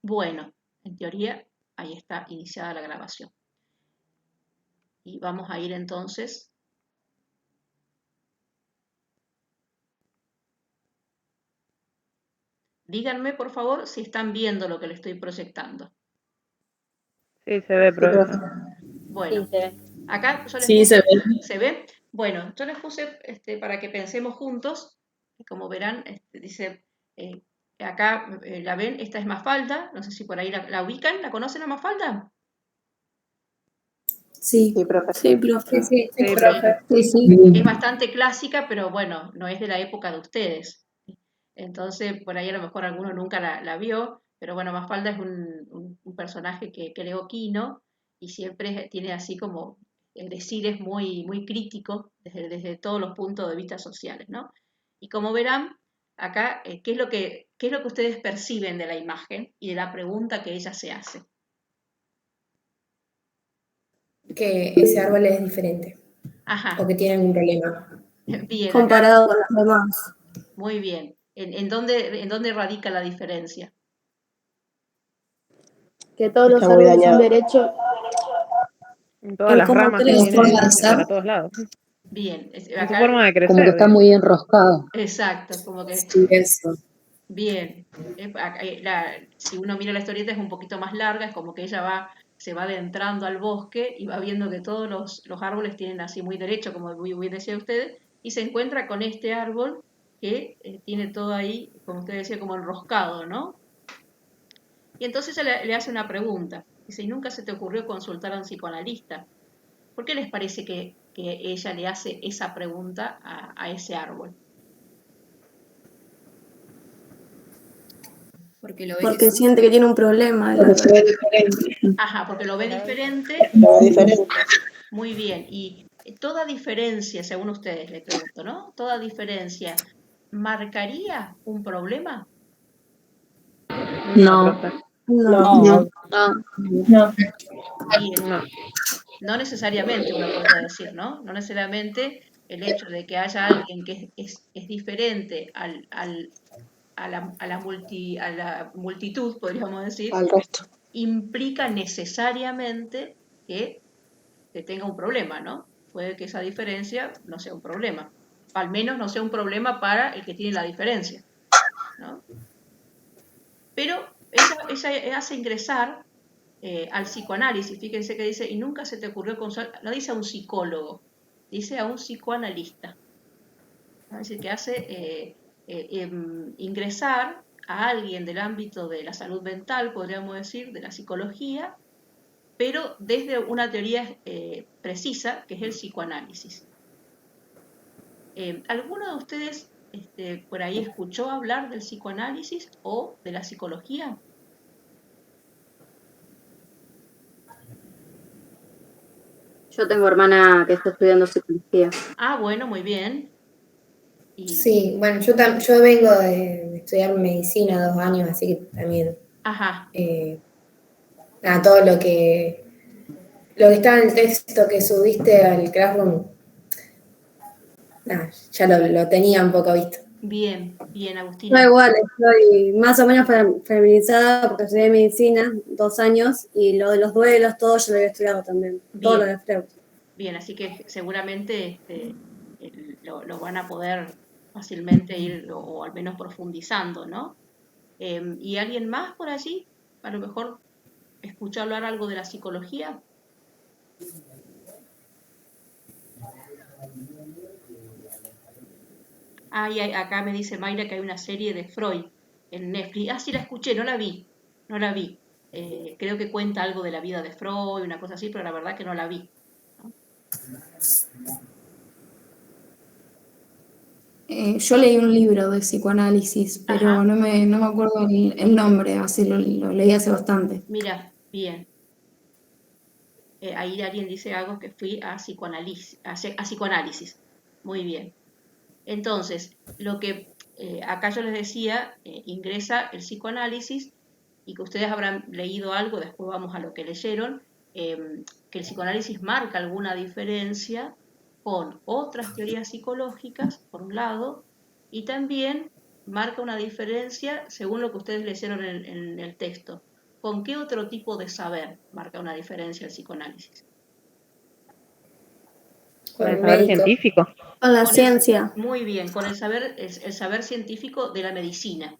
Bueno, en teoría, ahí está iniciada la grabación. Y vamos a ir entonces. Díganme, por favor, si están viendo lo que le estoy proyectando. Sí, se ve, profesor. Bueno, acá yo les Sí, puse, se ve. ¿se ve? Bueno, yo les puse para que pensemos juntos. Como verán, dice, eh, acá la ven, esta es Mafalda, no sé si por ahí la ubican, ¿la conocen a Mafalda? Sí, Sí, profe. sí, profe. Sí, Sí, profe. Sí, sí. Es bastante clásica, pero bueno, no es de la época de ustedes. Entonces, por ahí a lo mejor alguno nunca la vio, pero bueno, Mafalda es un personaje que creó Quino y siempre tiene así como decires muy críticos desde todos los puntos de vista sociales, ¿no? Y como verán, acá, qué es lo que ustedes perciben de la imagen y de la pregunta que ella se hace? Que ese árbol es diferente o Ajá, que tiene algún problema. bien, acá, Comparado con los demás. muy bien. En dónde radica la diferencia? Que todos Está los muy árboles son dañado. derechos En todas en las cómo ramas que En crecen. forma de tiene para sap, todos lados. Bien, En su acá, forma de Como que crecer, está digamos. muy enroscado. exacto, como que sí, eso. bien. Si uno mira la historieta es un poquito más larga, es como que se va adentrando al bosque y va viendo que todos los árboles tienen así muy derecho, como muy bien decía usted, y se encuentra con este árbol que tiene todo ahí, como usted decía, como enroscado, ¿no? Y entonces ella le hace una pregunta. Dice, ¿y nunca se te ocurrió consultar a un psicoanalista? ¿Por qué les parece que ella le hace esa pregunta a ese árbol? Porque lo Porque ves. siente que tiene un problema el Porque se árbol. ve diferente. Ajá, porque lo ve diferente. Lo ve diferente. Muy bien. Y toda diferencia, según ustedes, le pregunto, ¿no? Toda diferencia, ¿marcaría un problema? No, No, profe. No. no, No. no. Bien. No. No necesariamente uno podría decir, ¿no? No necesariamente el hecho de que haya alguien que es diferente a la multitud, podríamos decir, Al resto. implica necesariamente que tenga un problema, ¿no? Puede que esa diferencia no sea un problema. Al menos no sea un problema para el que tiene la diferencia, ¿no? Pero ella hace ingresar al psicoanálisis, fíjense que dice, y nunca se te ocurrió consultar, no dice a un psicólogo, dice a un psicoanalista, ¿no? Es decir, que hace ingresar a alguien del ámbito de la salud mental, podríamos decir, de la psicología, pero desde una teoría precisa, que es el psicoanálisis. ¿Alguno de ustedes por ahí escuchó hablar del psicoanálisis o de la psicología? Yo tengo hermana que está estudiando psicología. Ah, bueno, muy bien. Y, Sí, bueno, yo vengo de estudiar medicina 2 años, así que también ajá, nada, todo lo que está en el texto que subiste al Classroom, nada, ya lo tenía un poco visto. bien, bien, Yo Agustina. igual estoy más o menos feminizada porque estudié medicina 2 años y lo de los duelos, todo yo lo había estudiado también. Todo lo Bien, de Freud. bien, así que seguramente lo van a poder fácilmente ir o al menos profundizando, ¿no? ¿Y alguien más por allí? A lo mejor escuchó hablar algo de la psicología. Ah, y acá me dice Mayra que hay una serie de Freud en Netflix. Ah, sí, la escuché, no la vi, no la vi. Creo que cuenta algo de la vida de Freud, una cosa así, pero la verdad que no la vi, ¿no? Yo leí un libro de psicoanálisis, pero Ajá, no me acuerdo el nombre, así lo leí hace bastante. mira, bien. Ahí alguien dice algo que fui a psicoanálisis. Muy bien. Entonces, lo que acá yo les decía, ingresa el psicoanálisis y que ustedes habrán leído algo, después vamos a lo que leyeron, que el psicoanálisis marca alguna diferencia con otras teorías psicológicas, por un lado, y también marca una diferencia según lo que ustedes leyeron en el texto, ¿con qué otro tipo de saber marca una diferencia el psicoanálisis? Con El el saber médico. científico. Con la Con ciencia. muy bien, con el saber científico de la medicina,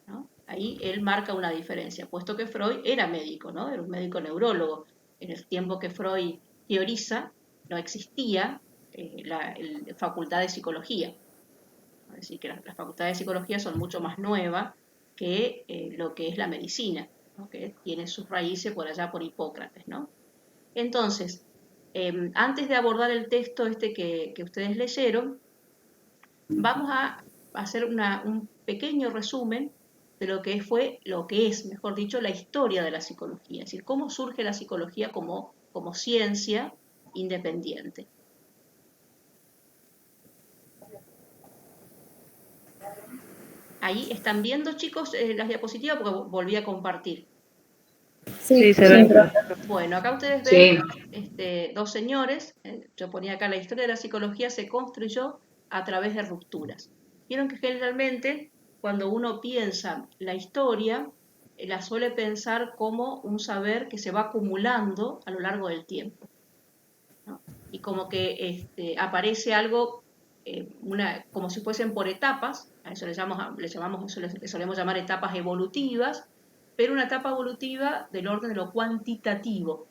¿no? Ahí él marca una diferencia, puesto que Freud era médico, ¿no? Era un médico neurólogo. En el tiempo que Freud teoriza, no existía la facultad de psicología. Es decir, que las facultades de psicología son mucho más nuevas que lo que es la medicina, ¿no? Que tiene sus raíces por allá por Hipócrates, ¿no? Entonces, antes de abordar el texto este que ustedes leyeron, vamos a hacer un pequeño resumen de lo que es, mejor dicho, la historia de la psicología, es decir, cómo surge la psicología como ciencia independiente. Ahí están viendo, chicos, las diapositivas porque volví a compartir. Sí, se ve. Bueno, acá ustedes Sí. ven dos señores. Yo ponía acá: la historia de la psicología se construyó a través de rupturas. Vieron que generalmente cuando uno piensa la historia, la suele pensar como un saber que se va acumulando a lo largo del tiempo, ¿no? Y como que aparece algo, como si fuesen por etapas. A eso le solemos llamar etapas evolutivas, pero una etapa evolutiva del orden de lo cuantitativo,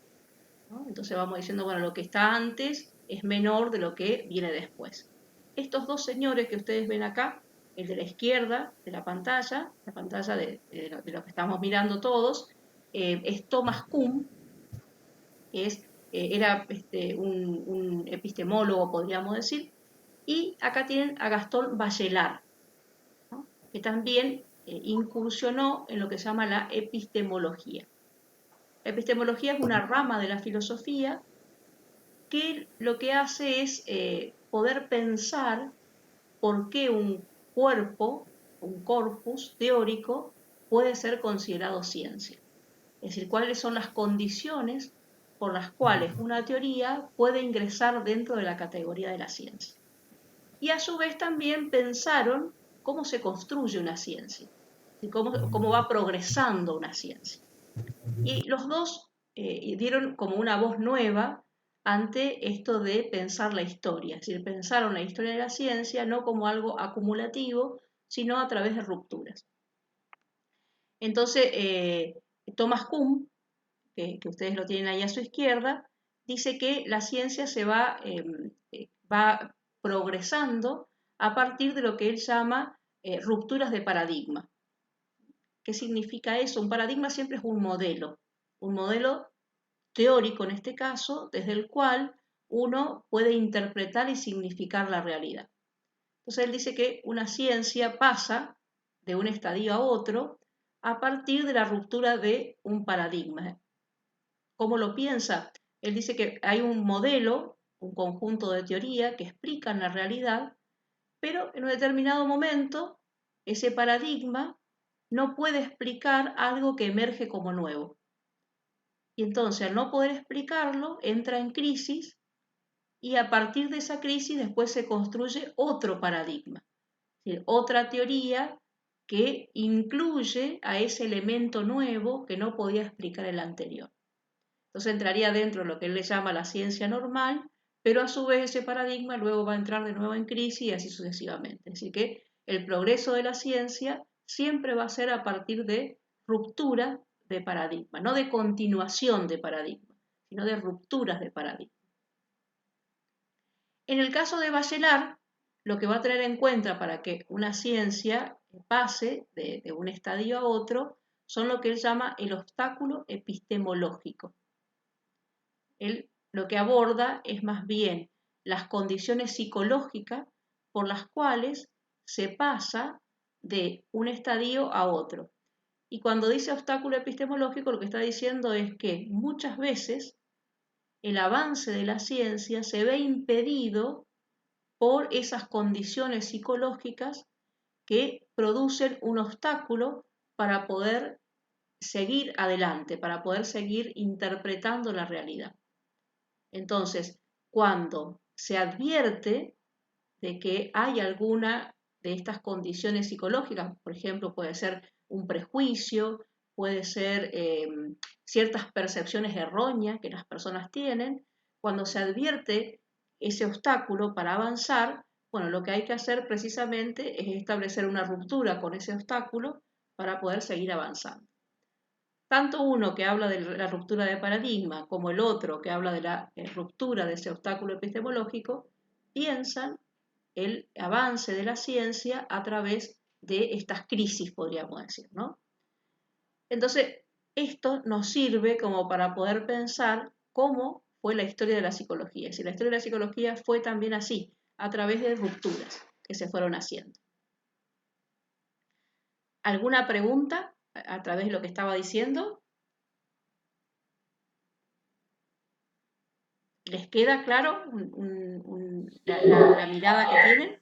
¿no? Entonces vamos diciendo, bueno, lo que está antes es menor de lo que viene después. Estos dos señores que ustedes ven acá, el de la izquierda de la pantalla de lo que estamos mirando todos, es Thomas Kuhn, que era un epistemólogo, podríamos decir, y acá tienen a Gastón Bachelard, ¿no? Que también incursionó en lo que se llama la epistemología. La epistemología es una rama de la filosofía que lo que hace es poder pensar por qué un cuerpo, un corpus teórico, puede ser considerado ciencia. Es decir, cuáles son las condiciones por las cuales una teoría puede ingresar dentro de la categoría de la ciencia. Y a su vez también pensaron cómo se construye una ciencia, cómo va progresando una ciencia. Y los dos dieron como una voz nueva ante esto de pensar la historia, es decir, pensaron la historia de la ciencia no como algo acumulativo, sino a través de rupturas. Entonces, Thomas Kuhn, que ustedes lo tienen ahí a su izquierda, dice que la ciencia va progresando a partir de lo que él llama rupturas de paradigma. ¿Qué significa eso? Un paradigma siempre es un modelo teórico en este caso, desde el cual uno puede interpretar y significar la realidad. Entonces él dice que una ciencia pasa de un estadio a otro a partir de la ruptura de un paradigma. ¿Cómo lo piensa? Él dice que hay un modelo, un conjunto de teoría que explican la realidad, pero en un determinado momento ese paradigma no puede explicar algo que emerge como nuevo. Y entonces, al no poder explicarlo, entra en crisis y a partir de esa crisis después se construye otro paradigma, es decir, otra teoría que incluye a ese elemento nuevo que no podía explicar el anterior. Entonces entraría dentro de lo que él le llama la ciencia normal, pero a su vez ese paradigma luego va a entrar de nuevo en crisis y así sucesivamente. Es decir, que el progreso de la ciencia siempre va a ser a partir de ruptura de paradigma, no de continuación de paradigma, sino de rupturas de paradigma. En el caso de Bachelard, lo que va a tener en cuenta para que una ciencia pase de un estadio a otro son lo que él llama el obstáculo epistemológico. Él lo que aborda es más bien las condiciones psicológicas por las cuales se pasa de un estadio a otro. Y cuando dice obstáculo epistemológico, lo que está diciendo es que muchas veces el avance de la ciencia se ve impedido por esas condiciones psicológicas que producen un obstáculo para poder seguir adelante, para poder seguir interpretando la realidad. Entonces, cuando se advierte de que hay alguna de estas condiciones psicológicas, por ejemplo, puede ser un prejuicio, puede ser ciertas percepciones erróneas que las personas tienen. Cuando se advierte ese obstáculo para avanzar, bueno, lo que hay que hacer precisamente es establecer una ruptura con ese obstáculo para poder seguir avanzando. Tanto uno que habla de la ruptura de paradigma como el otro que habla de la ruptura de ese obstáculo epistemológico, piensan el avance de la ciencia a través de estas crisis, podríamos decir, ¿no? Entonces, esto nos sirve como para poder pensar cómo fue la historia de la psicología. Si la historia de la psicología fue también así, a través de rupturas que se fueron haciendo. ¿Alguna pregunta a través de lo que estaba diciendo? ¿Les queda claro la mirada que tienen?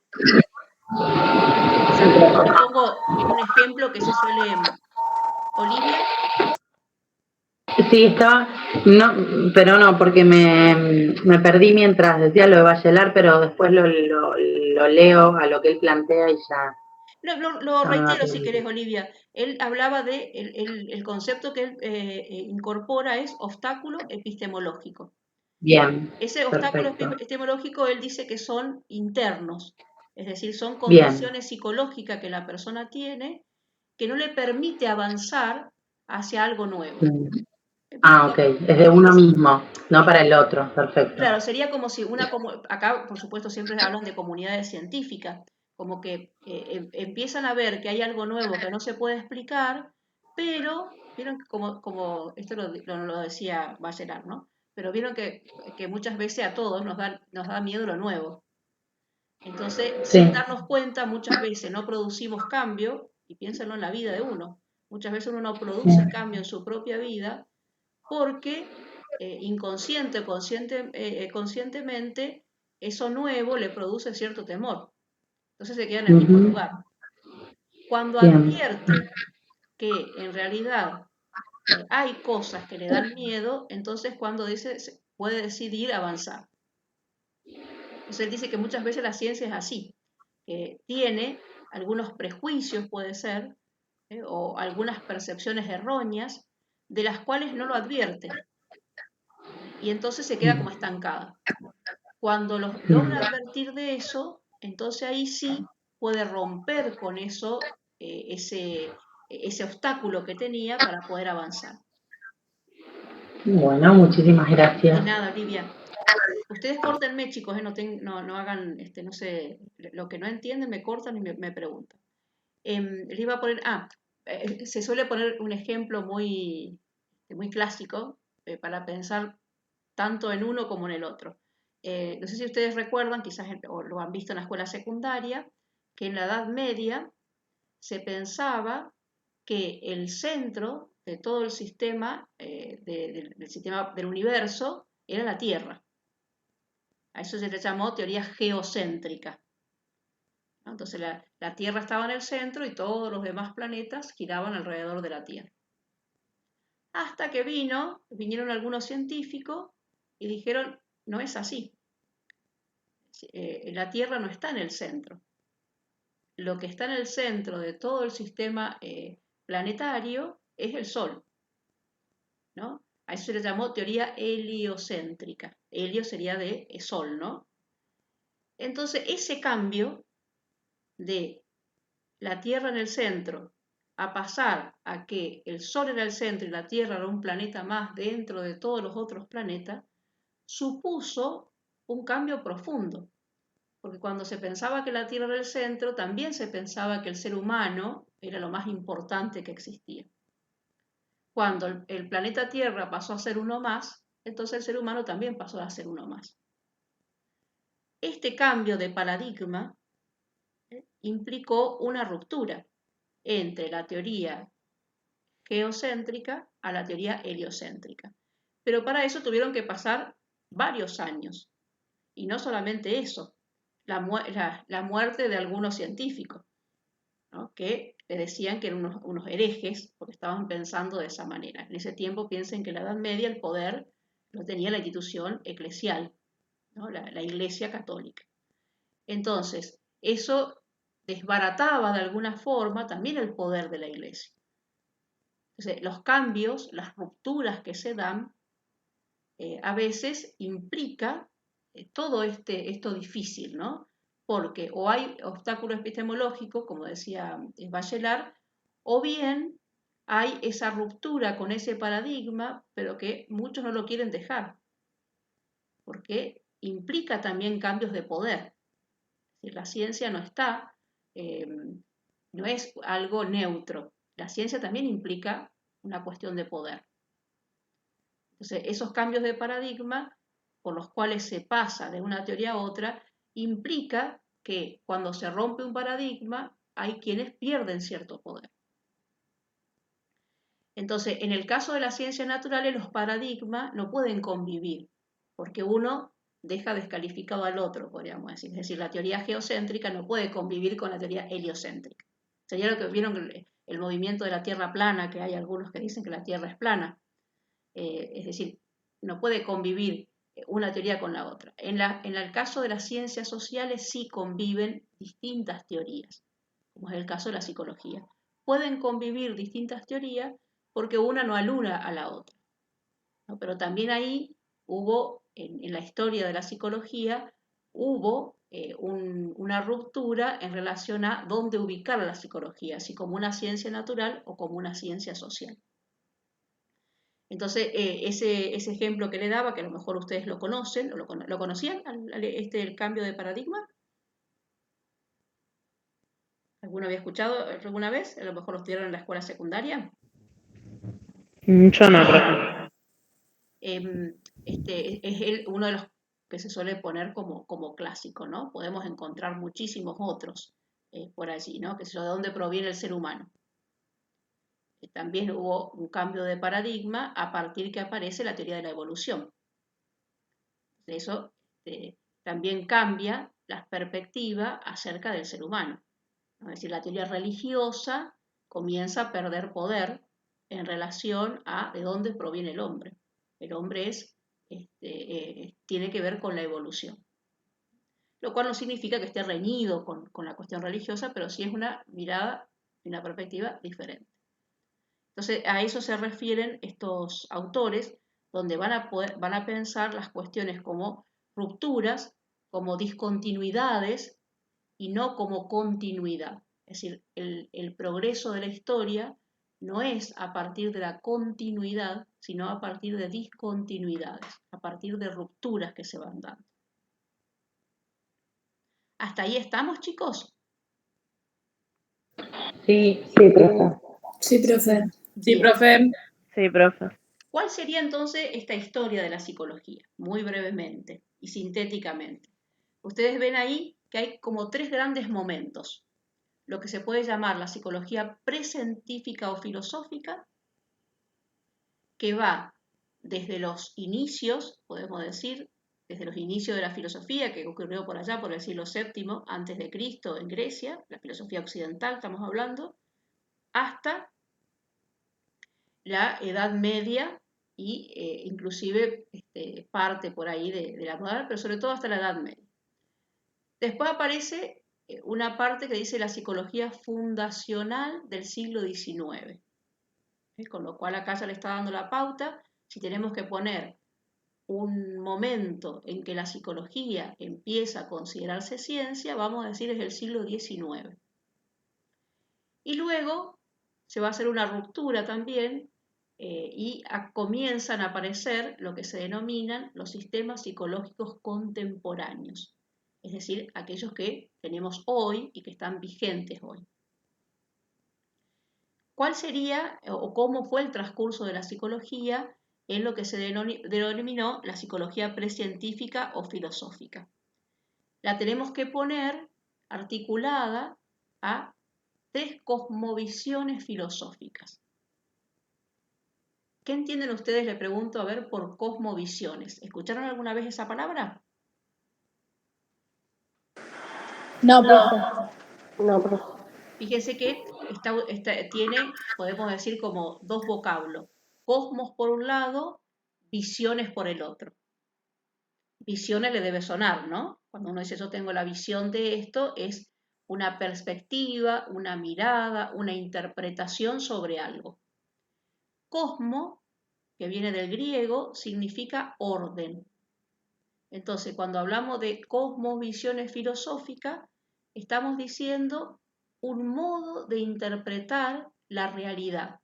Yo pongo un ejemplo que se suele... Olivia. Sí, estaba, no, pero no, porque me perdí mientras decía lo de Bachelard, pero después lo leo a lo que él plantea y ya. No, lo ya me va reitero si quedando. querés, Olivia. Él hablaba de el concepto que él incorpora es obstáculo epistemológico. Bien, Ese obstáculo perfecto. epistemológico él dice que son internos, es decir, son Bien. condiciones psicológicas que la persona tiene que no le permite avanzar hacia algo nuevo. Ah, ok, es de uno mismo, no para el otro, perfecto. Claro, sería como si acá por supuesto siempre hablan de comunidades científicas, como que empiezan a ver que hay algo nuevo que no se puede explicar, pero vieron que como esto lo decía Bachelard, ¿no? Pero vieron que muchas veces a todos nos da miedo lo nuevo. Entonces, Sí. sin darnos cuenta, muchas veces no producimos cambio, y piénsenlo en la vida de uno. Muchas veces uno no produce cambio en su propia vida porque conscientemente eso nuevo le produce cierto temor. Entonces se queda en el mismo Ujú. lugar. Cuando Bien. advierte que en realidad hay cosas que le dan miedo, entonces cuando puede decidir avanzar. Entonces él dice que muchas veces la ciencia es así, que tiene algunos prejuicios, puede ser, o algunas percepciones erróneas, de las cuales no lo advierte, y entonces se queda como estancada. Cuando los logra advertir de eso, entonces ahí sí puede romper con eso, ese obstáculo que tenía para poder avanzar. Bueno, muchísimas De gracias. nada, Olivia. Ustedes córtenme, chicos, no hagan, no sé, lo que no entienden me cortan y me preguntan. Le iba a poner, se suele poner un ejemplo muy clásico para pensar tanto en uno como en el otro. No sé si ustedes recuerdan, quizás o lo han visto en la escuela secundaria, que en la Edad Media se pensaba que el centro de todo el sistema, del sistema del universo, era la Tierra. A eso se le llamó teoría geocéntrica, ¿no? Entonces la Tierra estaba en el centro y todos los demás planetas giraban alrededor de la Tierra. Hasta que vinieron algunos científicos y dijeron, no es así. La Tierra no está en el centro. Lo que está en el centro de todo el sistema planetario es el Sol, ¿no? A eso se le llamó teoría heliocéntrica. Helio sería de Sol, ¿no? Entonces, ese cambio de la Tierra en el centro a pasar a que el Sol era el centro y la Tierra era un planeta más dentro de todos los otros planetas, supuso un cambio profundo. Porque cuando se pensaba que la Tierra era el centro, también se pensaba que el ser humano era lo más importante que existía. Cuando el planeta Tierra pasó a ser uno más, entonces el ser humano también pasó a ser uno más. Este cambio de paradigma implicó una ruptura entre la teoría geocéntrica a la teoría heliocéntrica. Pero para eso tuvieron que pasar varios años. Y no solamente eso, la muerte de algunos científicos, ¿no? Que le decían que eran unos herejes porque estaban pensando de esa manera. En ese tiempo piensen que en la Edad Media el poder lo tenía la institución eclesial, ¿no? la Iglesia Católica. Entonces, eso desbarataba de alguna forma también el poder de la Iglesia. Entonces, los cambios, las rupturas que se dan, a veces implica todo esto difícil, ¿no? Porque o hay obstáculo epistemológico, como decía Bachelard, o bien hay esa ruptura con ese paradigma, pero que muchos no lo quieren dejar, porque implica también cambios de poder. La ciencia no está, no es algo neutro. La ciencia también implica una cuestión de poder. Entonces, esos cambios de paradigma por los cuales se pasa de una teoría a otra, implica que cuando se rompe un paradigma, hay quienes pierden cierto poder. Entonces, en el caso de las ciencias naturales, los paradigmas no pueden convivir, porque uno deja descalificado al otro, podríamos decir. Es decir, la teoría geocéntrica no puede convivir con la teoría heliocéntrica. Sería lo que vieron el movimiento de la Tierra plana, que hay algunos que dicen que la Tierra es plana. Es decir, no puede convivir una teoría con la otra. En el caso de las ciencias sociales sí conviven distintas teorías, como es el caso de la psicología. Pueden convivir distintas teorías porque una no anula a la otra, ¿no? Pero también ahí hubo, en la historia de la psicología, hubo una ruptura en relación a dónde ubicar la psicología, si como una ciencia natural o como una ciencia social. Entonces, ese ejemplo que le daba, que a lo mejor ustedes lo conocen, ¿lo conocían, el cambio de paradigma? ¿Alguno había escuchado alguna vez? A lo mejor lo estudiaron en la escuela secundaria. Yo no, profe. Es uno de los que se suele poner como clásico, ¿no? Podemos encontrar muchísimos otros por allí, ¿no? Que es de dónde proviene el ser humano. También hubo un cambio de paradigma a partir que aparece la teoría de la evolución. Eso también cambia la perspectiva acerca del ser humano. Es decir, la teoría religiosa comienza a perder poder en relación a de dónde proviene el hombre. El hombre tiene que ver con la evolución. Lo cual no significa que esté reñido con la cuestión religiosa, pero sí es una mirada y una perspectiva diferente. Entonces, a eso se refieren estos autores, donde van a pensar las cuestiones como rupturas, como discontinuidades y no como continuidad. Es decir, el progreso de la historia no es a partir de la continuidad, sino a partir de discontinuidades, a partir de rupturas que se van dando. ¿Hasta ahí estamos, chicos? Sí, profe. Sí, profe. Sí, Bien. profe. Sí, profe. ¿Cuál sería entonces esta historia de la psicología? Muy brevemente y sintéticamente. Ustedes ven ahí que hay como tres grandes momentos. Lo que se puede llamar la psicología precientífica o filosófica, que va desde los inicios, podemos decir, desde los inicios de la filosofía, que ocurrió por allá por el siglo VII antes de Cristo en Grecia, la filosofía occidental estamos hablando, hasta la Edad Media y inclusive parte por ahí de la moderna, pero sobre todo hasta la Edad Media. Después aparece una parte que dice la psicología fundacional del siglo XIX, con lo cual acá ya le está dando la pauta. Si tenemos que poner un momento en que la psicología empieza a considerarse ciencia, vamos a decir es el siglo XIX. Y luego se va a hacer una ruptura también y comienzan a aparecer lo que se denominan los sistemas psicológicos contemporáneos, es decir, aquellos que tenemos hoy y que están vigentes hoy. ¿Cuál sería o cómo fue el transcurso de la psicología en lo que se denominó la psicología precientífica o filosófica? La tenemos que poner articulada a tres cosmovisiones filosóficas. ¿Qué entienden ustedes? Le pregunto, a ver, por cosmovisiones. ¿Escucharon alguna vez esa palabra? No, profe. No, profe. Fíjense que tiene, podemos decir, como dos vocablos. Cosmos por un lado, visiones por el otro. Visiones le debe sonar, ¿no? Cuando uno dice yo tengo la visión de esto, es una perspectiva, una mirada, una interpretación sobre algo. cosmo, que viene del griego, significa orden. Entonces, cuando hablamos de cosmovisiones filosóficas, estamos diciendo un modo de interpretar la realidad,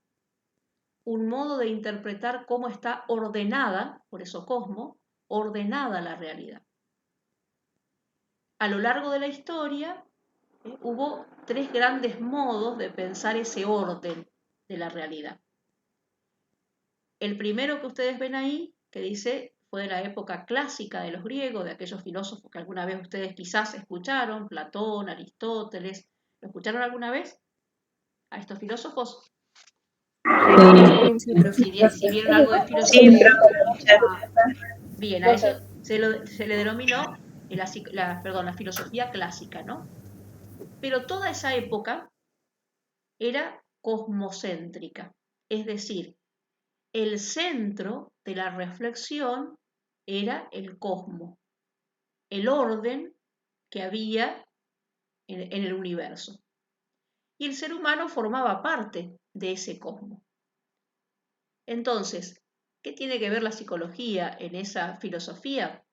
un modo de interpretar cómo está ordenada, por eso cosmo, ordenada la realidad. A lo largo de la historia hubo tres grandes modos de pensar ese orden de la realidad. El primero que ustedes ven ahí, que dice, fue de la época clásica de los griegos, de aquellos filósofos que alguna vez ustedes quizás escucharon, Platón, Aristóteles. ¿Lo escucharon alguna vez a estos filósofos? Sí, profe. Si vieron algo de filosofía. Bien, a eso se le denominó la filosofía clásica, ¿no? Pero toda esa época era cosmocéntrica, es decir, el centro de la reflexión era el cosmos, el orden que había en el universo. Y el ser humano formaba parte de ese cosmos. Entonces, ¿qué tiene que ver la psicología en esa filosofía?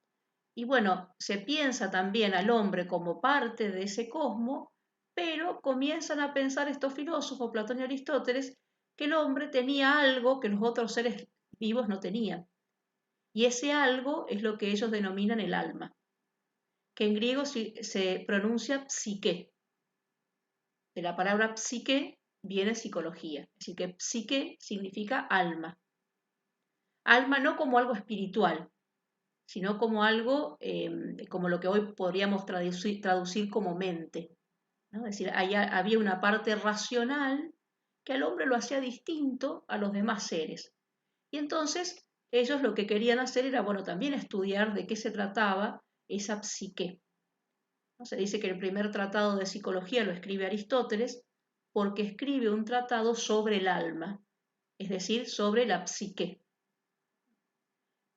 Y bueno, se piensa también al hombre como parte de ese cosmos, pero comienzan a pensar estos filósofos, Platón y Aristóteles, que el hombre tenía algo que los otros seres vivos no tenían. Y ese algo es lo que ellos denominan el alma, que en griego se pronuncia psique. De la palabra psique viene psicología, es decir, que psique significa alma. Alma no como algo espiritual, sino como algo, como lo que hoy podríamos traducir como mente, ¿no? Es decir, había una parte racional que al hombre lo hacía distinto a los demás seres. Y entonces ellos lo que querían hacer era, bueno, también estudiar de qué se trataba esa psique. ¿No? Se dice que el primer tratado de psicología lo escribe Aristóteles porque escribe un tratado sobre el alma, es decir, sobre la psique.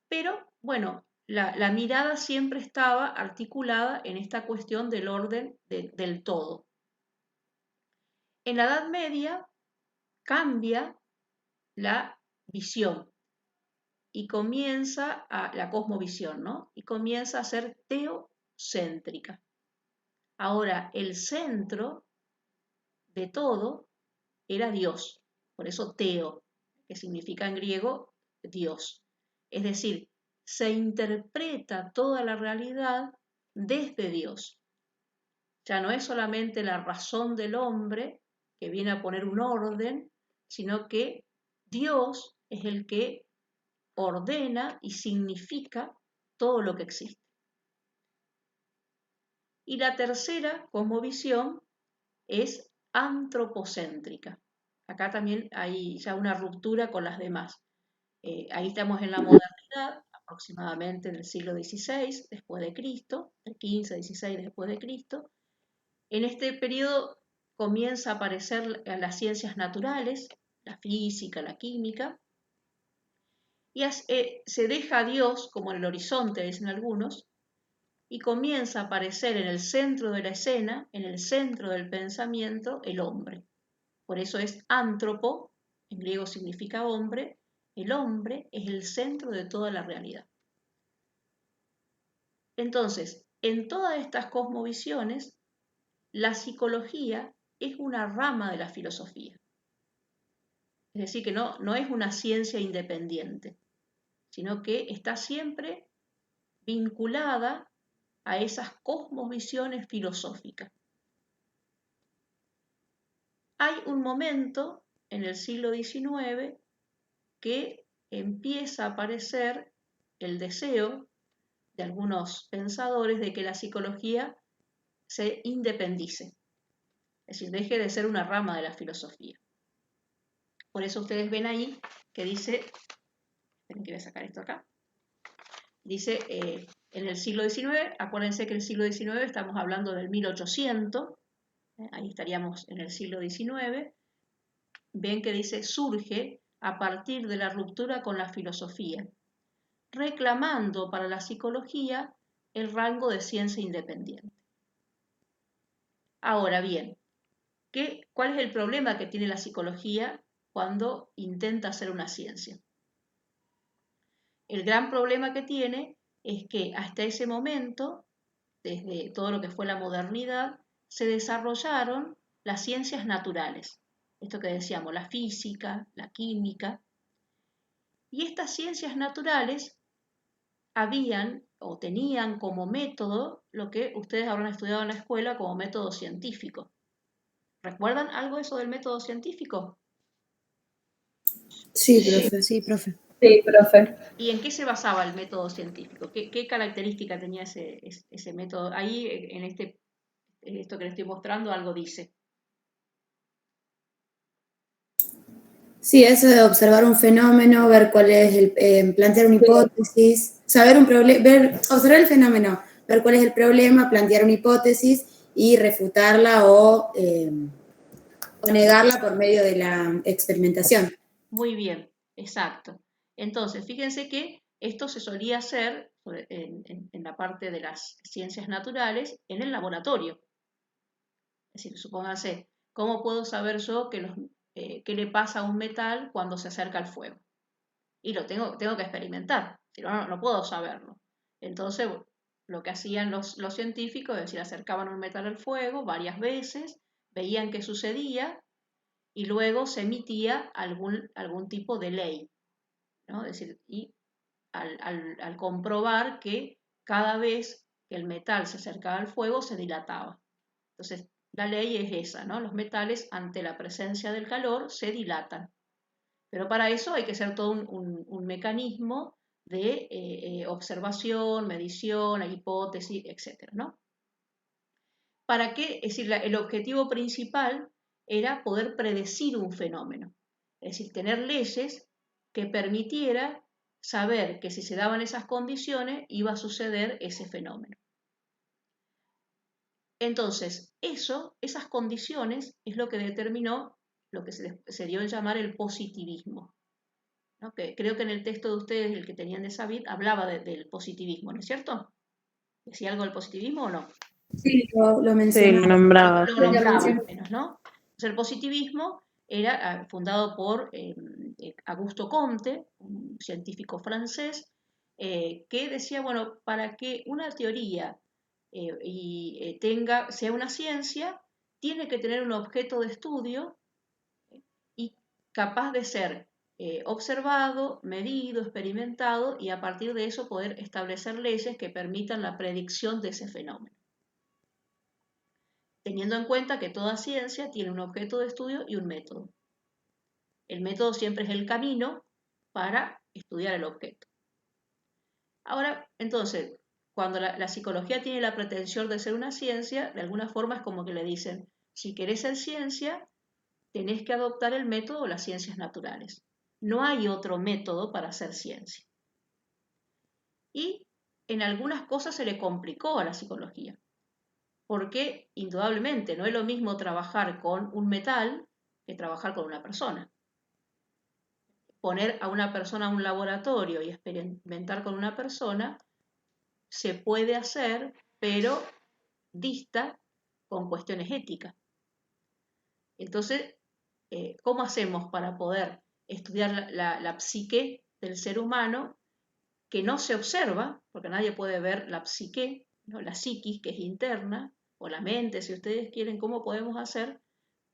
Pero, bueno, la mirada siempre estaba articulada en esta cuestión del orden del todo. En la Edad Media cambia la visión y comienza la cosmovisión, ¿no? Y comienza a ser teocéntrica. Ahora, el centro de todo era Dios, por eso teo, que significa en griego Dios. Es decir, se interpreta toda la realidad desde Dios. Ya no es solamente la razón del hombre que viene a poner un orden, sino que Dios es el que ordena y significa todo lo que existe. Y la tercera cosmovisión es antropocéntrica. Acá también hay ya una ruptura con las demás. Ahí estamos en la modernidad, aproximadamente en el siglo XVI después de Cristo, el XV, XVI después de Cristo. En este periodo comienza a aparecer las ciencias naturales, la física, la química, y se deja a Dios como en el horizonte, dicen algunos, y comienza a aparecer en el centro de la escena, en el centro del pensamiento, el hombre. Por eso es antropo, en griego significa hombre, el hombre es el centro de toda la realidad. Entonces, en todas estas cosmovisiones, la psicología es una rama de la filosofía. Es decir, que no es una ciencia independiente, sino que está siempre vinculada a esas cosmovisiones filosóficas. Hay un momento en el siglo XIX que empieza a aparecer el deseo de algunos pensadores de que la psicología se independice, es decir, deje de ser una rama de la filosofía. Por eso ustedes ven ahí que dice, esperen que voy a sacar esto acá, dice en el siglo XIX, acuérdense que el siglo XIX estamos hablando del 1800, ahí estaríamos en el siglo XIX, ven que dice surge a partir de la ruptura con la filosofía, reclamando para la psicología el rango de ciencia independiente. Ahora bien, ¿cuál es el problema que tiene la psicología cuando intenta hacer una ciencia. El gran problema que tiene es que hasta ese momento, desde todo lo que fue la modernidad, se desarrollaron las ciencias naturales. Esto que decíamos, la física, la química. Y estas ciencias naturales habían o tenían como método lo que ustedes habrán estudiado en la escuela como método científico. ¿Recuerdan algo de eso del método científico? Sí, profe. Sí, profe. Sí, profe. ¿Y en qué se basaba el método científico? ¿Qué característica tenía ese método? Ahí, en esto que les estoy mostrando, algo dice. Sí, eso de observar un fenómeno, ver cuál es plantear una hipótesis, saber un problema, observar el fenómeno, ver cuál es el problema, plantear una hipótesis y refutarla o negarla por medio de la experimentación. Muy bien, exacto. Entonces, fíjense que esto se solía hacer en la parte de las ciencias naturales en el laboratorio. Es decir, supónganse, ¿cómo puedo saber yo qué le pasa a un metal cuando se acerca al fuego? Y lo tengo que experimentar, si no, no puedo saberlo. Entonces, lo que hacían los científicos es decir, acercaban un metal al fuego varias veces, veían qué sucedía y luego se emitía algún tipo de ley, ¿no? Es decir, y al comprobar que cada vez que el metal se acercaba al fuego se dilataba. Entonces, la ley es esa, ¿no? Los metales ante la presencia del calor se dilatan. Pero para eso hay que hacer todo un mecanismo de observación, medición, hipótesis, etc., ¿no? ¿Para qué? Es decir, el objetivo principal era poder predecir un fenómeno. Es decir, tener leyes que permitiera saber que si se daban esas condiciones iba a suceder ese fenómeno. Entonces, esas condiciones es lo que determinó lo que se dio en llamar el positivismo, ¿no? Que creo que en el texto de ustedes, el que tenían de Savid, hablaba del positivismo, ¿no es cierto? ¿Decía algo del positivismo o no? Sí, lo Sí, mencionaba. lo nombraba. Lo Sí. nombraba al menos, ¿no? Entonces, el positivismo era fundado por Augusto Comte, un científico francés, que decía, bueno, para que una teoría sea una ciencia, tiene que tener un objeto de estudio y capaz de ser observado, medido, experimentado y a partir de eso poder establecer leyes que permitan la predicción de ese fenómeno. Teniendo en cuenta que toda ciencia tiene un objeto de estudio y un método. El método siempre es el camino para estudiar el objeto. Ahora, entonces, cuando la psicología tiene la pretensión de ser una ciencia, de alguna forma es como que le dicen, si querés ser ciencia, tenés que adoptar el método de las ciencias naturales. No hay otro método para hacer ciencia. Y en algunas cosas se le complicó a la psicología, porque indudablemente no es lo mismo trabajar con un metal que trabajar con una persona. Poner a una persona en un laboratorio y experimentar con una persona se puede hacer, pero dista con cuestiones éticas. Entonces, ¿cómo hacemos para poder estudiar la psique del ser humano que no se observa, porque nadie puede ver la psique, ¿no? La psiquis, que es interna, o la mente, si ustedes quieren? ¿Cómo podemos hacer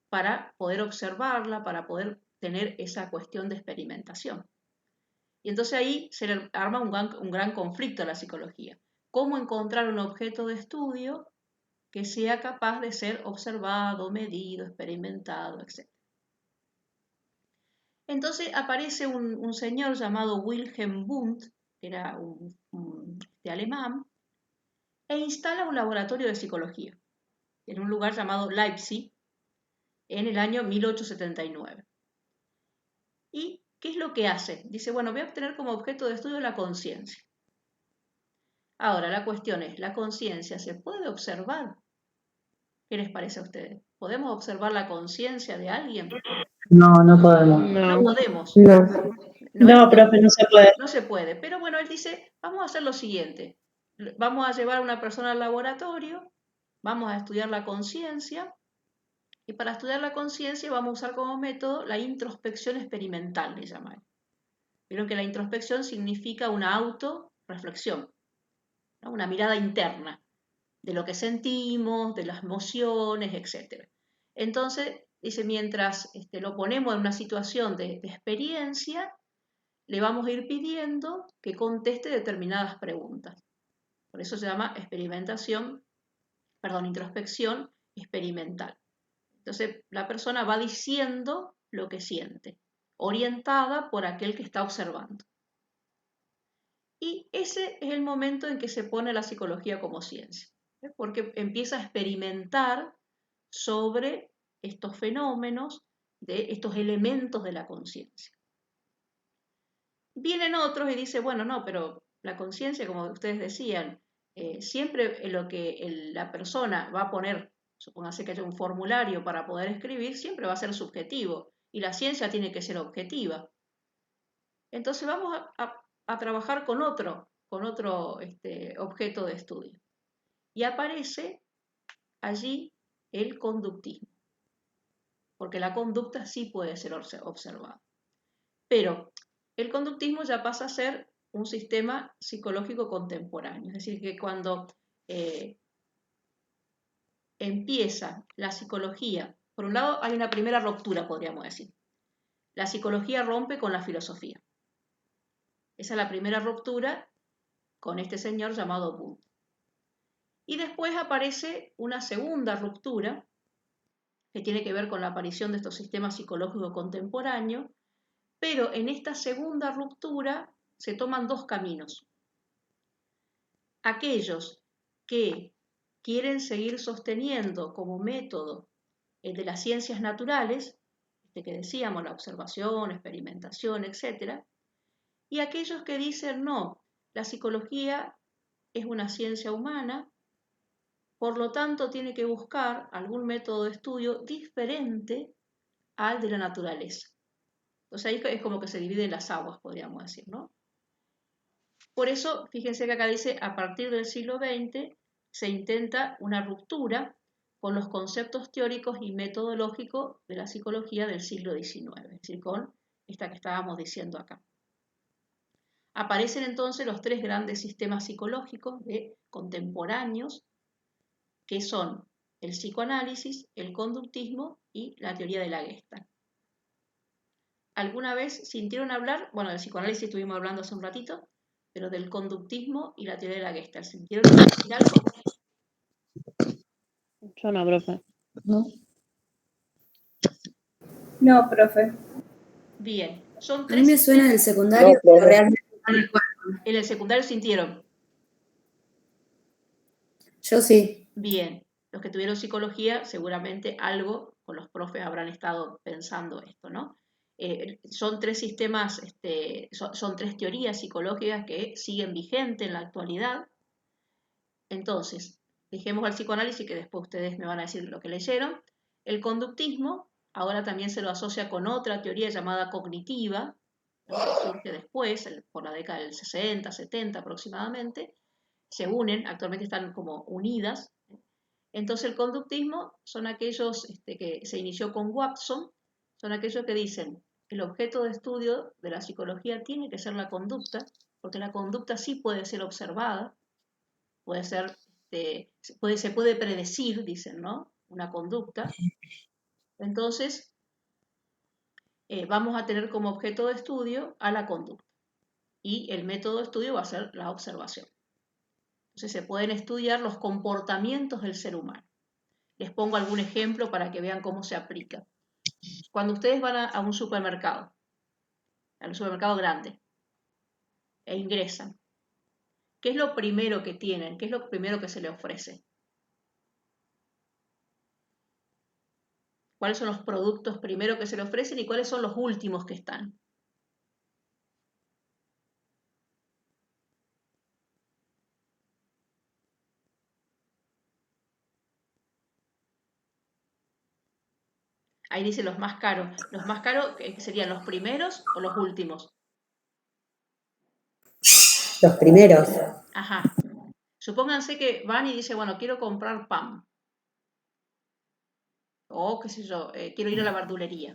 para poder observarla, para poder tener esa cuestión de experimentación? Y entonces ahí se le arma un gran conflicto a la psicología. ¿Cómo encontrar un objeto de estudio que sea capaz de ser observado, medido, experimentado, etc.? Entonces aparece un señor llamado Wilhelm Wundt, que era alemán, e instala un laboratorio de psicología en un lugar llamado Leipzig en el año 1879. ¿Y qué es lo que hace? Dice, bueno, voy a obtener como objeto de estudio la conciencia. Ahora, la cuestión es, ¿la conciencia se puede observar? ¿Qué les parece a ustedes? ¿Podemos observar la conciencia de alguien? No podemos. No podemos. No, profe, no se puede. No se puede. Pero bueno, él dice, vamos a hacer lo siguiente. Vamos a llevar a una persona al laboratorio, vamos a estudiar la conciencia Y para estudiar la conciencia vamos a usar como método la introspección experimental, le llaman. Vieron que la introspección significa una autorreflexión, ¿no? Una mirada interna de lo que sentimos, de las emociones, etc. Entonces, dice, mientras lo ponemos en una situación de experiencia, le vamos a ir pidiendo que conteste determinadas preguntas. Por eso se llama introspección experimental. Entonces, la persona va diciendo lo que siente, orientada por aquel que está observando. Y ese es el momento en que se pone la psicología como ciencia, porque empieza a experimentar sobre estos fenómenos, de estos elementos de la conciencia. Vienen otros y dicen, bueno, no, pero la conciencia, como ustedes decían, siempre lo que la persona va a poner, supóngase que haya un formulario para poder escribir, siempre va a ser subjetivo y la ciencia tiene que ser objetiva. Entonces vamos a trabajar con otro objeto de estudio. Y aparece allí el conductismo, porque la conducta sí puede ser observada. Pero el conductismo ya pasa a ser un sistema psicológico contemporáneo, es decir, que cuando empieza la psicología, por un lado hay una primera ruptura, podríamos decir. La psicología rompe con la filosofía. Esa es la primera ruptura con este señor llamado Wundt. Y después aparece una segunda ruptura que tiene que ver con la aparición de estos sistemas psicológicos contemporáneos, pero en esta segunda ruptura se toman dos caminos. Aquellos que quieren seguir sosteniendo como método el de las ciencias naturales, que decíamos, la observación, experimentación, etc., y aquellos que dicen no, la psicología es una ciencia humana, por lo tanto tiene que buscar algún método de estudio diferente al de la naturaleza. Entonces ahí es como que se dividen las aguas, podríamos decir, ¿no? Por eso, fíjense que acá dice, a partir del siglo XX se intenta una ruptura con los conceptos teóricos y metodológicos de la psicología del siglo XIX, es decir, con esta que estábamos diciendo acá. Aparecen entonces los tres grandes sistemas psicológicos contemporáneos, que son el psicoanálisis, el conductismo y la teoría de la Gestalt. ¿Alguna vez sintieron hablar? Bueno, del psicoanálisis estuvimos hablando hace un ratito, pero del conductismo y la teoría de la Gestalt. ¿Sintieron decir algo? Yo no, profe. ¿No? No, profe. Bien, son A tres. mí me suena del secundario, No, pero profe. realmente no recuerdo. En el secundario sintieron. Yo sí. Bien, los que tuvieron psicología seguramente algo con los profes habrán estado pensando esto, ¿no? Son tres sistemas, son tres teorías psicológicas que siguen vigentes en la actualidad. Entonces, dejemos al psicoanálisis que después ustedes me van a decir lo que leyeron. El conductismo ahora también se lo asocia con otra teoría llamada cognitiva, ¿no? Que surge después, por la década del 60, 70 aproximadamente. Se unen, actualmente están como unidas. Entonces el conductismo son aquellos que se inició con Watson, son aquellos que dicen que el objeto de estudio de la psicología tiene que ser la conducta, porque la conducta sí puede ser observada, puede ser, se puede predecir, dicen, ¿no? Una conducta. Entonces vamos a tener como objeto de estudio a la conducta y el método de estudio va a ser la observación. Entonces se pueden estudiar los comportamientos del ser humano. Les pongo algún ejemplo para que vean cómo se aplica. Cuando ustedes van a un supermercado grande, e ingresan, ¿qué es lo primero que tienen? ¿Qué es lo primero que se les ofrece? ¿Cuáles son los productos primero que se les ofrecen y cuáles son los últimos que están? Ahí dice los más caros. Los más caros serían los primeros o los últimos. Los primeros. Ajá. Supónganse que van y dicen, bueno, quiero comprar pan. O, qué sé yo, quiero ir a la verdulería.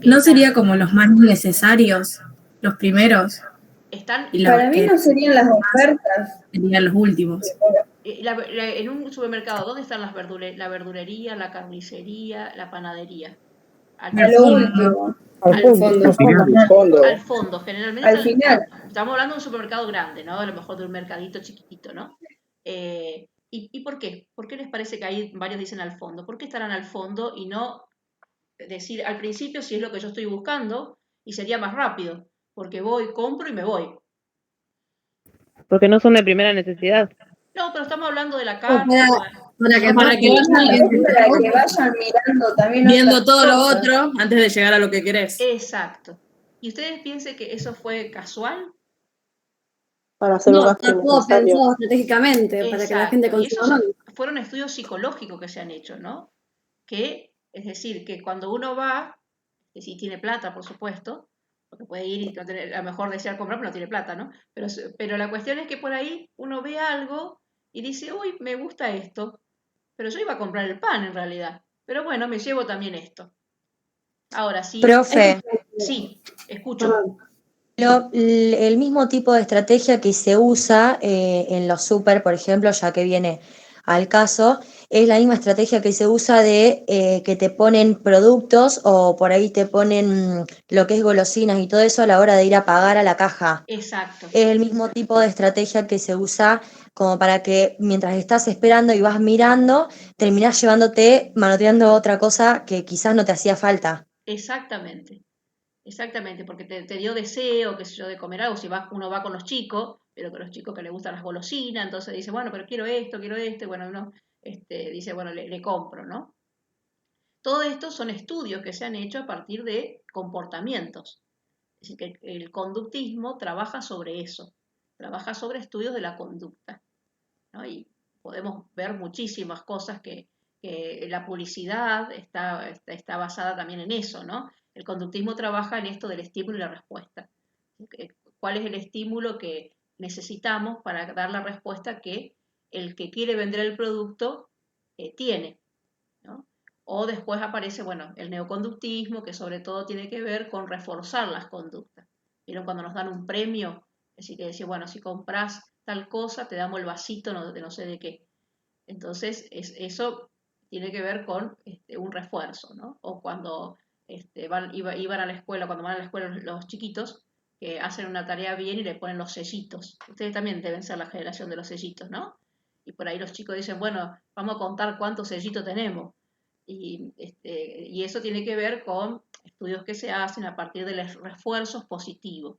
No sería como los más necesarios, los primeros, Están, y los Para mí que no serían las ofertas. serían los últimos. en un supermercado, ¿dónde están la verdulería, la carnicería, la panadería? Al A lo principio, último. Al fondo. al fondo, generalmente Al final. estamos hablando de un supermercado grande, ¿no? A lo mejor de un mercadito chiquitito, ¿no? ¿Y por qué? ¿Por qué les parece que ahí varios dicen al fondo? ¿Por qué estarán al fondo y no decir al principio si es lo que yo estoy buscando y sería más rápido? Porque voy, compro y me voy. Porque no son de primera necesidad. No, pero estamos hablando de la O carne. para que Para que vayan Para que vayan mirando también viendo otras todo lo cosas. otro antes de llegar a lo que querés. Exacto. ¿Y ustedes piensan que eso fue casual? Para hacerlo No, más está todo necesario. pensado estratégicamente para que la gente Exacto. Y esos consuma más. fueron estudios psicológicos que se han hecho, ¿no? Que, es decir, que cuando uno va, que si tiene plata, por supuesto, porque puede ir y no tener, a lo mejor desear comprar, pero no tiene plata, ¿no? Pero la cuestión es que por ahí uno ve algo y dice, uy, me gusta esto, pero yo iba a comprar el pan en realidad. Pero bueno, me llevo también esto. Ahora sí. Profe, Sí, escucho. el mismo tipo de estrategia que se usa en los super, por ejemplo, ya que viene al caso, es la misma estrategia que se usa de que te ponen productos o por ahí te ponen lo que es golosinas y todo eso a la hora de ir a pagar a la caja. Exacto. Es el mismo tipo de estrategia que se usa como para que mientras estás esperando y vas mirando, terminás llevándote, manoteando otra cosa que quizás no te hacía falta. Exactamente. Exactamente, porque te dio deseo, qué sé yo, de comer algo. Si uno va con los chicos, pero con los chicos que les gustan las golosinas, entonces dice, bueno, pero quiero esto, bueno, uno dice, bueno, le compro, ¿no? Todo esto son estudios que se han hecho a partir de comportamientos. Es decir, que el conductismo trabaja sobre eso, trabaja sobre estudios de la conducta, ¿no? Y podemos ver muchísimas cosas que la publicidad está basada también en eso, ¿no? El conductismo trabaja en esto del estímulo y la respuesta. ¿Cuál es el estímulo que necesitamos para dar la respuesta que el que quiere vender el producto tiene, ¿no? O después aparece, bueno, el neoconductismo, que sobre todo tiene que ver con reforzar las conductas. ¿Vieron cuando nos dan un premio? Es decir, que decir, bueno, si compras tal cosa, te damos el vasito de no sé de qué. Entonces, eso tiene que ver con un refuerzo, ¿no? O cuando iban a la escuela, cuando van a la escuela los chiquitos, que hacen una tarea bien y le ponen los sellitos. Ustedes también deben ser la generación de los sellitos, ¿no? Y por ahí los chicos dicen, bueno, vamos a contar cuántos sellitos tenemos. Y eso tiene que ver con estudios que se hacen a partir de los refuerzos positivos.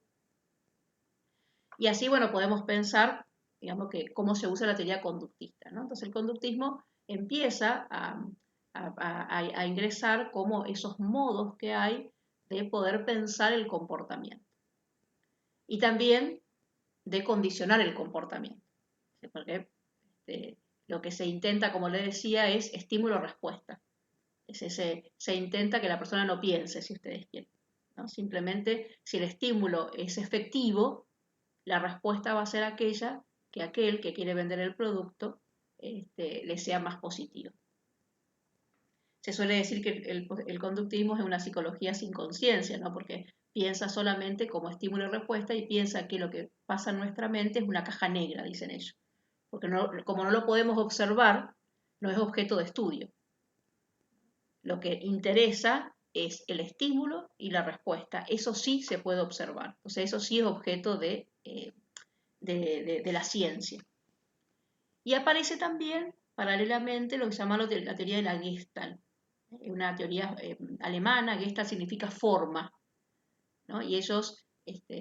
Y así, bueno, podemos pensar, digamos, que cómo se usa la teoría conductista, ¿no? Entonces el conductismo empieza a ingresar como esos modos que hay de poder pensar el comportamiento. Y también de condicionar el comportamiento. Porque lo que se intenta, como le decía, es estímulo-respuesta. Se intenta que la persona no piense, si ustedes quieren, ¿no? Simplemente, si el estímulo es efectivo, la respuesta va a ser aquella que aquel que quiere vender el producto le sea más positivo. Se suele decir que el conductismo es una psicología sin conciencia, ¿no? Porque piensa solamente como estímulo y respuesta y piensa que lo que pasa en nuestra mente es una caja negra, dicen ellos. Porque como no lo podemos observar, no es objeto de estudio. Lo que interesa es el estímulo y la respuesta. Eso sí se puede observar. O sea, eso sí es objeto de la ciencia. Y aparece también, paralelamente, lo que se llama la teoría de la Gestalt. Una teoría alemana. Gestalt significa forma, ¿no? Y ellos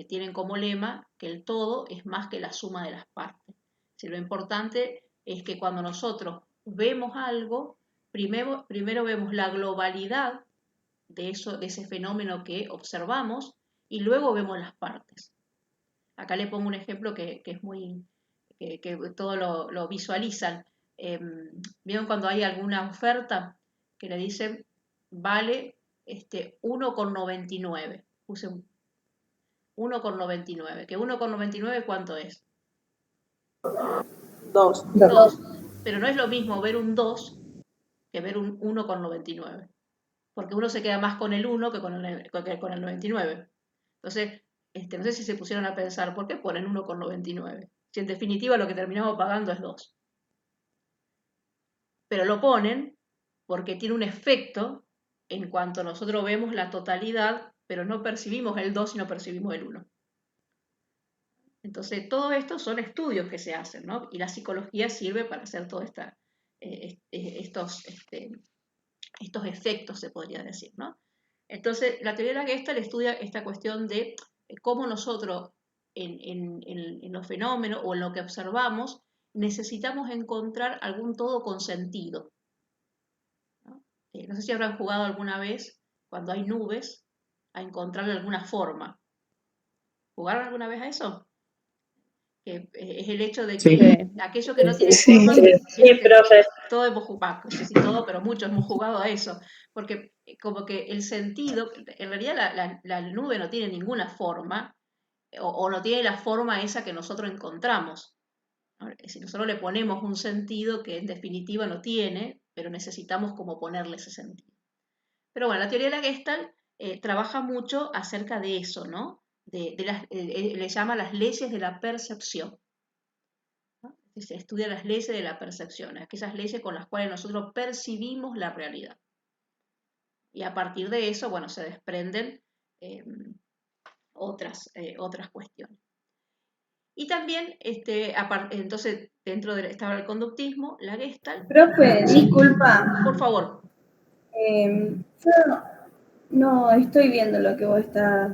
tienen como lema que el todo es más que la suma de las partes. Si lo importante es que cuando nosotros vemos algo, primero vemos la globalidad de ese fenómeno que observamos y luego vemos las partes. Acá le pongo un ejemplo que es muy, que todo lo visualizan. ¿Vieron cuando hay alguna oferta que le dicen vale 1,99? Puse 1,99. ¿Que 1,99 cuánto es? 2. Dos. Pero no es lo mismo ver un 2 que ver un 1,99. Porque uno se queda más con el 1 que con el 99. Entonces, no sé si se pusieron a pensar, ¿por qué ponen 1,99? Si en definitiva lo que terminamos pagando es 2. Pero lo ponen porque tiene un efecto en cuanto nosotros vemos la totalidad, pero no percibimos el 2, sino percibimos el 1. Entonces, todo esto son estudios que se hacen, ¿no? Y la psicología sirve para hacer todos estos efectos, se podría decir, ¿no? Entonces, la teoría de la Gestalt estudia esta cuestión de cómo nosotros en los fenómenos o en lo que observamos necesitamos encontrar algún todo con sentido, ¿no? No sé si habrán jugado alguna vez, cuando hay nubes, a encontrarle alguna forma. ¿Jugaron alguna vez a eso? Que es el hecho de que aquello que no tiene forma, todo hemos jugado, no sé si todo, pero muchos hemos jugado a eso, porque como que el sentido, en realidad la nube no tiene ninguna forma, o no tiene la forma esa que nosotros encontramos, ¿no? Si nosotros le ponemos un sentido que en definitiva no tiene, pero necesitamos como ponerle ese sentido. Pero bueno, la teoría de la Gestalt trabaja mucho acerca de eso, ¿no? Le llama las leyes de la percepción. Se estudia las leyes de la percepción, aquellas leyes con las cuales nosotros percibimos la realidad. Y a partir de eso, bueno, se desprenden otras cuestiones. Y también, entonces, dentro estaba el conductismo, la Gestalt. Profe, Sí, disculpa. por favor. Yo no estoy viendo lo que vos estás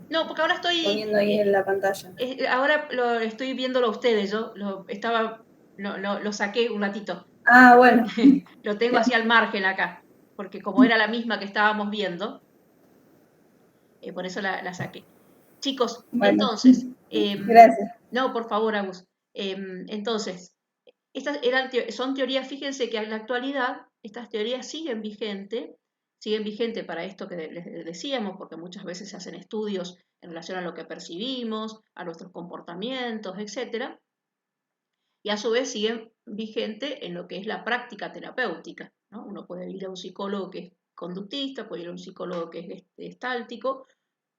No, porque ahora poniendo ahí en la pantalla. ahora estoy viéndolo a ustedes, yo lo saqué un ratito. Ah, bueno. Lo tengo así al margen acá, porque como era la misma que estábamos viendo, por eso la saqué. Chicos, Bueno. entonces, Gracias. no, por favor, Agus. Entonces, estas son teorías, fíjense que en la actualidad estas teorías siguen vigentes para esto que les decíamos, porque muchas veces se hacen estudios en relación a lo que percibimos, a nuestros comportamientos, etc. Y a su vez siguen vigentes en lo que es la práctica terapéutica, ¿no? Uno puede ir a un psicólogo que es conductista, puede ir a un psicólogo que es gestáltico,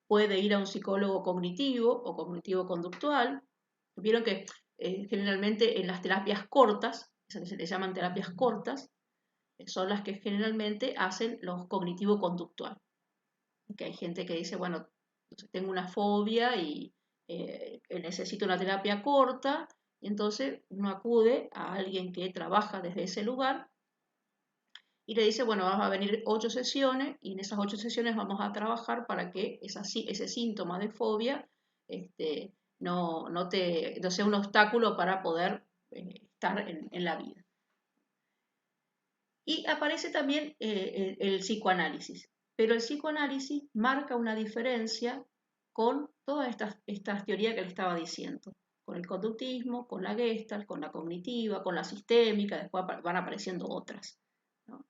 puede ir a un psicólogo cognitivo o cognitivo-conductual. Vieron que generalmente en las terapias cortas, esas que se les llaman terapias cortas, son las que generalmente hacen los cognitivo-conductual. Que hay gente que dice, bueno, tengo una fobia y necesito una terapia corta, y entonces uno acude a alguien que trabaja desde ese lugar y le dice, bueno, vamos a venir 8 sesiones y en esas 8 sesiones vamos a trabajar para que ese síntoma de fobia no sea un obstáculo para poder estar en la vida. Y aparece también el psicoanálisis, pero el psicoanálisis marca una diferencia con todas estas teorías que le estaba diciendo, con el conductismo, con la Gestalt, con la cognitiva, con la sistémica, después van apareciendo otras, ¿no?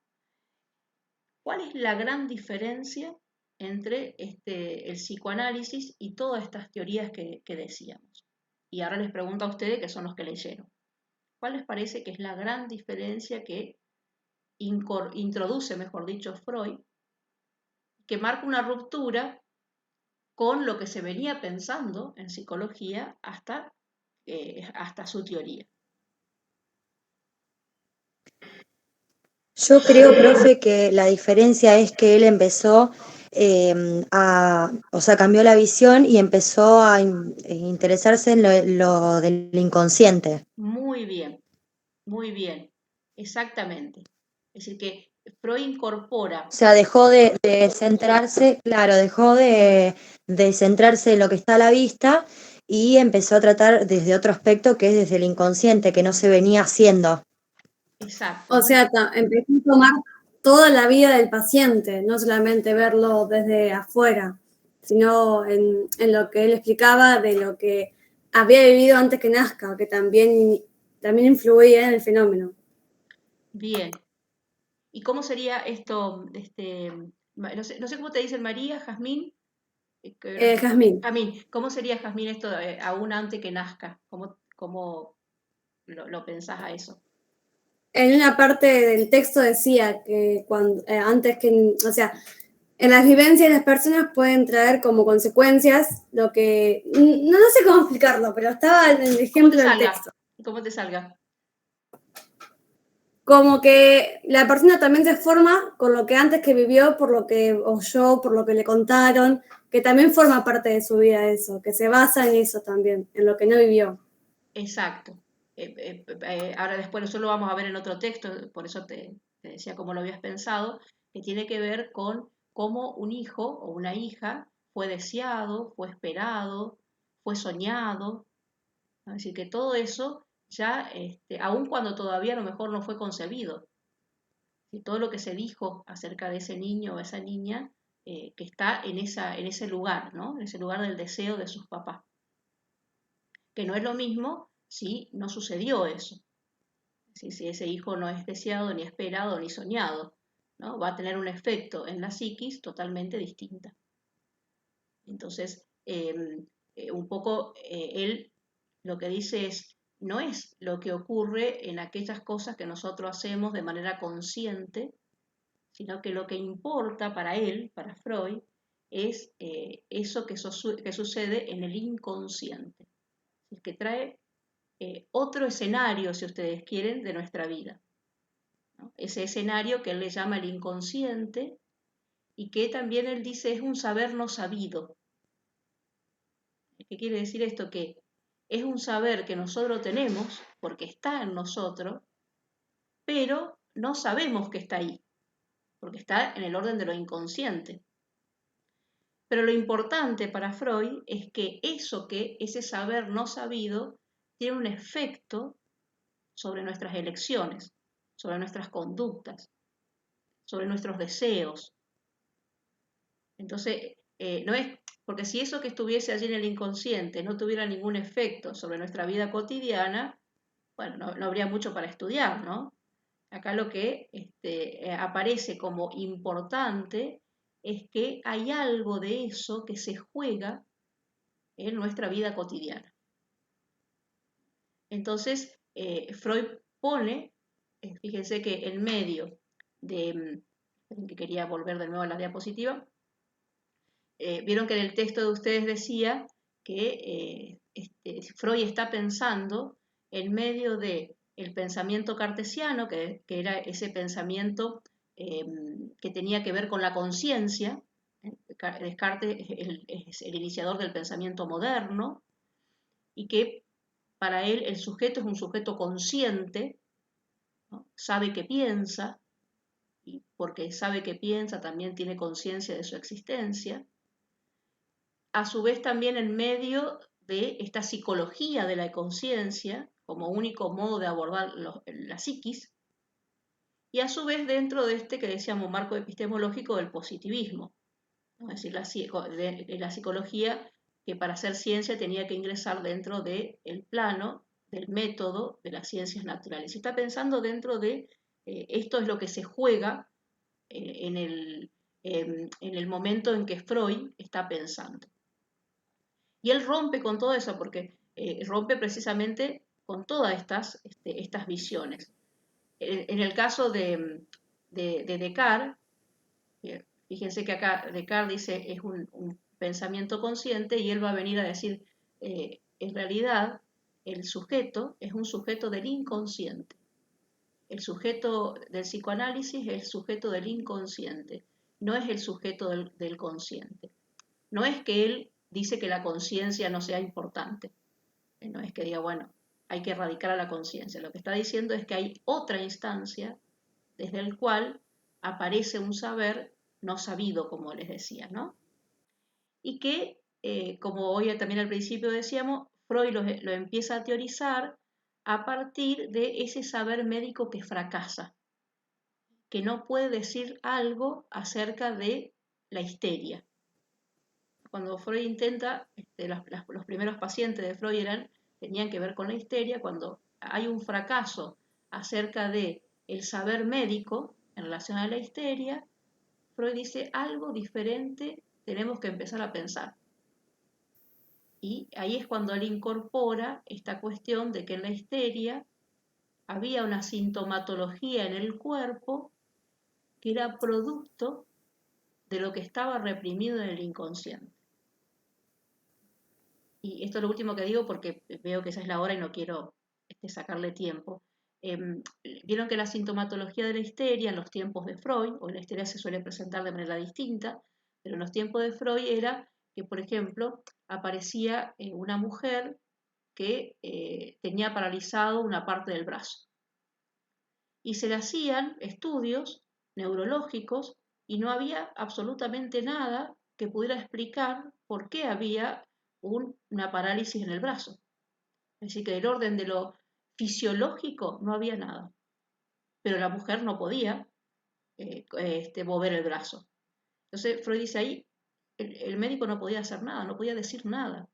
¿Cuál es la gran diferencia entre el psicoanálisis y todas estas teorías que decíamos? Y ahora les pregunto a ustedes, que son los que leyeron, ¿cuál les parece que es la gran diferencia que introduce, mejor dicho, Freud, que marca una ruptura con lo que se venía pensando en psicología hasta su teoría? Yo creo, profe, que la diferencia es que él empezó o sea, cambió la visión y empezó a interesarse en lo del inconsciente. Muy bien, exactamente. Es decir, que Freud incorpora. O sea, dejó de centrarse, claro, dejó de centrarse en lo que está a la vista y empezó a tratar desde otro aspecto que es desde el inconsciente, que no se venía haciendo. Exacto. O sea, empezó a tomar toda la vida del paciente, no solamente verlo desde afuera, sino en lo que él explicaba de lo que había vivido antes que nazca, que también influía en el fenómeno. Bien. ¿Y cómo sería esto? No sé cómo te dicen, María, Jazmín. Jazmín. Jazmín, ¿cómo sería, Jazmín, esto aún antes que nazca? ¿Cómo lo pensás a eso? en una parte del texto decía que antes que, o sea, en las vivencias de las personas pueden traer como consecuencias lo que, no sé cómo explicarlo, pero estaba en el ejemplo del texto. ¿Cómo te salga? Como que la persona también se forma con lo que antes que vivió, por lo que oyó, por lo que le contaron, que también forma parte de su vida eso, que se basa en eso también, en lo que no vivió. Exacto. Ahora después eso lo vamos a ver en otro texto, por eso te decía cómo lo habías pensado, que tiene que ver con cómo un hijo o una hija fue deseado, fue esperado, fue soñado, ¿no? Es decir, que todo eso ya, aun cuando todavía a lo mejor no fue concebido, y todo lo que se dijo acerca de ese niño o esa niña que está en ese lugar, ¿no? En ese lugar del deseo de sus papás. Que no es lo mismo si no sucedió eso. Si ese hijo no es deseado, ni esperado, ni soñado, ¿no? Va a tener un efecto en la psiquis totalmente distinta. Entonces, un poco él lo que dice es, no es lo que ocurre en aquellas cosas que nosotros hacemos de manera consciente, sino que lo que importa para él, para Freud, es eso que sucede en el inconsciente, es que trae otro escenario, si ustedes quieren, de nuestra vida, ¿no? Ese escenario que él le llama el inconsciente y que también él dice es un saber no sabido. ¿Qué quiere decir esto? Que es un saber que nosotros tenemos porque está en nosotros, pero no sabemos que está ahí, porque está en el orden de lo inconsciente. Pero lo importante para Freud es que ese saber no sabido tiene un efecto sobre nuestras elecciones, sobre nuestras conductas, sobre nuestros deseos. Entonces, no es, porque si eso que estuviese allí en el inconsciente no tuviera ningún efecto sobre nuestra vida cotidiana, bueno, no habría mucho para estudiar, ¿no? Acá lo que aparece como importante es que hay algo de eso que se juega en nuestra vida cotidiana. Entonces, Freud pone, fíjense que en medio de, que quería volver de nuevo a la diapositiva, vieron que en el texto de ustedes decía que Freud está pensando en medio de el pensamiento cartesiano, que era ese pensamiento que tenía que ver con la conciencia. Descartes es el iniciador del pensamiento moderno, y que para él el sujeto es un sujeto consciente, ¿no? Sabe que piensa, y porque sabe que piensa también tiene conciencia de su existencia. A su vez también en medio de esta psicología de la conciencia como único modo de abordar la psiquis, y a su vez dentro de este que decíamos marco epistemológico del positivismo, ¿no? Es decir, la psicología que para hacer ciencia tenía que ingresar dentro del plano del método de las ciencias naturales. Y está pensando dentro de esto es lo que se juega en el momento en que Freud está pensando. Y él rompe con todo eso porque rompe precisamente con todas estas visiones. En el caso de Descartes, fíjense que acá Descartes dice es un pensamiento consciente y él va a venir a decir, en realidad el sujeto es un sujeto del inconsciente. El sujeto del psicoanálisis es el sujeto del inconsciente, no es el sujeto del consciente. No es que él dice que la conciencia no sea importante, no es que diga, bueno, hay que erradicar a la conciencia. Lo que está diciendo es que hay otra instancia desde el cual aparece un saber no sabido, como les decía, ¿no? Y que, como hoy también al principio decíamos, Freud lo empieza a teorizar a partir de ese saber médico que fracasa, que no puede decir algo acerca de la histeria. Cuando Freud intenta, los primeros pacientes de Freud tenían que ver con la histeria. Cuando hay un fracaso acerca de el saber médico en relación a la histeria, Freud dice algo diferente tenemos que empezar a pensar. Y ahí es cuando él incorpora esta cuestión de que en la histeria había una sintomatología en el cuerpo que era producto de lo que estaba reprimido en el inconsciente. Y esto es lo último que digo porque veo que esa es la hora y no quiero sacarle tiempo. Vieron que la sintomatología de la histeria en los tiempos de Freud, o la histeria se suele presentar de manera distinta, pero en los tiempos de Freud era que, por ejemplo, aparecía una mujer que tenía paralizado una parte del brazo. Y se le hacían estudios neurológicos y no había absolutamente nada que pudiera explicar por qué había una parálisis en el brazo. Es decir, que del orden de lo fisiológico no había nada. Pero la mujer no podía mover el brazo. Entonces Freud dice ahí, el médico no podía hacer nada, no podía decir nada.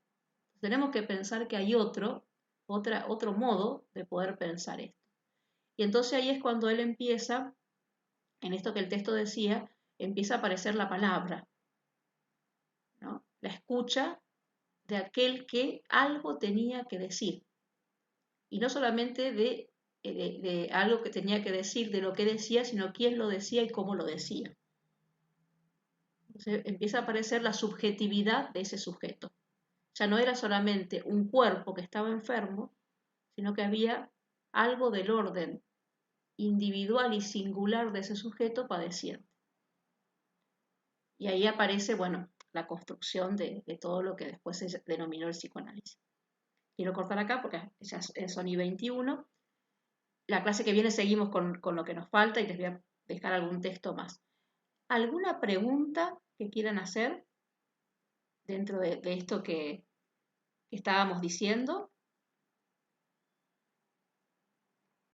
Tenemos que pensar que hay otro modo de poder pensar esto. Y entonces ahí es cuando él empieza, en esto que el texto decía, empieza a aparecer la palabra, ¿no? La escucha de aquel que algo tenía que decir. Y no solamente de algo que tenía que decir, de lo que decía, sino quién lo decía y cómo lo decía. Entonces empieza a aparecer la subjetividad de ese sujeto. Ya no era solamente un cuerpo que estaba enfermo, sino que había algo del orden individual y singular de ese sujeto padeciente. Y ahí aparece, bueno, la construcción de todo lo que después se denominó el psicoanálisis. Quiero cortar acá porque ya son y 21. La clase que viene seguimos con lo que nos falta y les voy a dejar algún texto más. ¿Alguna pregunta que quieran hacer dentro de esto que estábamos diciendo?